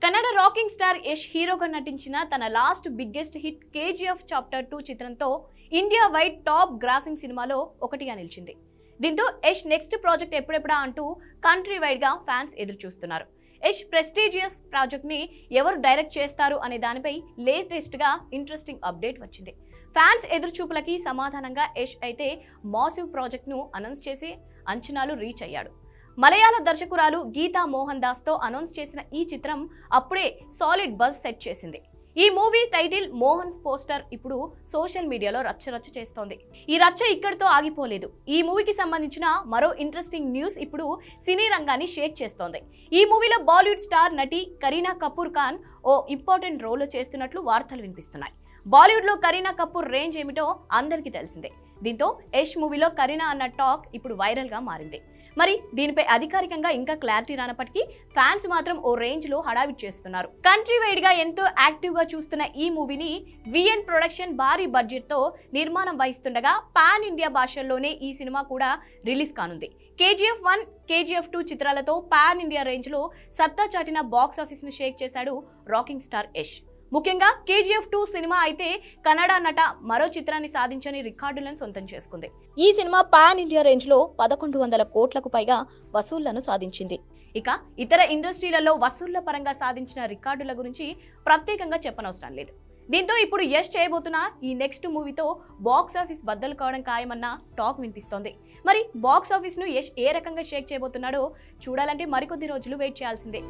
Kannada rocking star Yash హీరోగా నటించిన తన last biggest hit KGF chapter 2 చిత్రంతో ఇండియా వైడ్ టాప్ గ్రాసింగ్ సినిమాలో ఒకటిగా నిలిచింది. దీంతో యష్ నెక్స్ట్ ప్రాజెక్ట్ ఎప్పుడెప్పుడా అంటూ కంట్రీ వైడ్ గా ఫ్యాన్స్ ఎదురు చూస్తున్నారు. యష్ ప్రెస్టీజియస్ ప్రాజెక్ట్ ని ఎవరు డైరెక్ట్ చేస్తారు అనే దానిపై లేటెస్ట్ గా ఇంట్రెస్టింగ్ అప్డేట్ వచ్చింది. ఫ్యాన్స్ ఎదురు చూపులకి సమాధానంగా యష్ అయితే మాసివ్ ప్రాజెక్ట్ ను అనౌన్స్ చేసి అంచనాలు రీచ్ అయ్యాడు. మలయాళ దర్శకురాలు గీతా మోహన్ దాస్ తో అనౌన్స్ చేసిన ఈ చిత్రం అప్పుడే సాలిడ్ బజ్ సెట్ చేసింది. ఈ మూవీ టైటిల్ మోహన్ పోస్టర్ ఇప్పుడు సోషల్ మీడియాలో రచ్చ చేస్తోంది. ఈ రచ్చ ఇక్కడితో ఆగిపోలేదు. ఈ మూవీకి సంబంధించిన మరో ఇంట్రెస్టింగ్ న్యూస్ ఇప్పుడు సినీ రంగాన్ని షేక్ చేస్తోంది. ఈ మూవీలో బాలీవుడ్ స్టార్ నటి కరీనా కపూర్ ఖాన్ ఓ ఇంపార్టెంట్ రోల్ చేస్తున్నట్లు వార్తలు వినిపిస్తున్నాయి. బాలీవుడ్ లో కరీనా కపూర్ రేంజ్ ఏమిటో అందరికీ తెలిసిందే. దీంతో యష్ మూవీలో కరీనా అన్న టాక్ ఇప్పుడు వైరల్ గా మారింది. మరి దీనిపై అధికారికంగా ఇంకా క్లారిటీ రానప్పటికీ ఫ్యాన్స్ మాత్రం ఓ రేంజ్ లో హడావిడి చేస్తున్నారు. కంట్రీ వైడ్ గా ఎంతో యాక్టివ్ గా చూస్తున్న ఈ మూవీని విఎన్ ప్రొడక్షన్ భారీ బడ్జెట్ తో నిర్మాణం వహిస్తుండగా పాన్ ఇండియా భాషల్లోనే ఈ సినిమా కూడా రిలీజ్ కానుంది. కేజీఎఫ్ 1, కేజీఎఫ్ 2 చిత్రాలతో పాన్ ఇండియా రేంజ్ లో సత్తా చాటిన బాక్స్ ఆఫీస్ ను షేక్ చేశాడు రాకింగ్ స్టార్ యష్. ముఖ్యంగా కేజీఎఫ్ 2 సినిమా అయితే కన్నడ నట మరో చిత్రాన్ని సాధించని రికార్డులను సొంతం చేసుకుంది. ఈ సినిమా పాన్ ఇండియా రేంజ్ లో 1100 కోట్లకు పైగా వసూళ్లను సాధించింది. ఇక ఇతర ఇండస్ట్రీలలో వసూళ్ల పరంగా సాధించిన రికార్డుల గురించి ప్రత్యేకంగా చెప్పనవసరం లేదు. దీంతో ఇప్పుడు యష్ చేయబోతున్న ఈ నెక్స్ట్ మూవీతో బాక్స్ ఆఫీస్ బద్దలు కావడం ఖాయమన్న టాక్ వినిపిస్తోంది. మరి బాక్స్ ఆఫీస్ ను యష్ ఏ రకంగా షేక్ చేయబోతున్నాడో చూడాలంటే మరికొద్ది రోజులు వెయిట్ చేయాల్సిందే.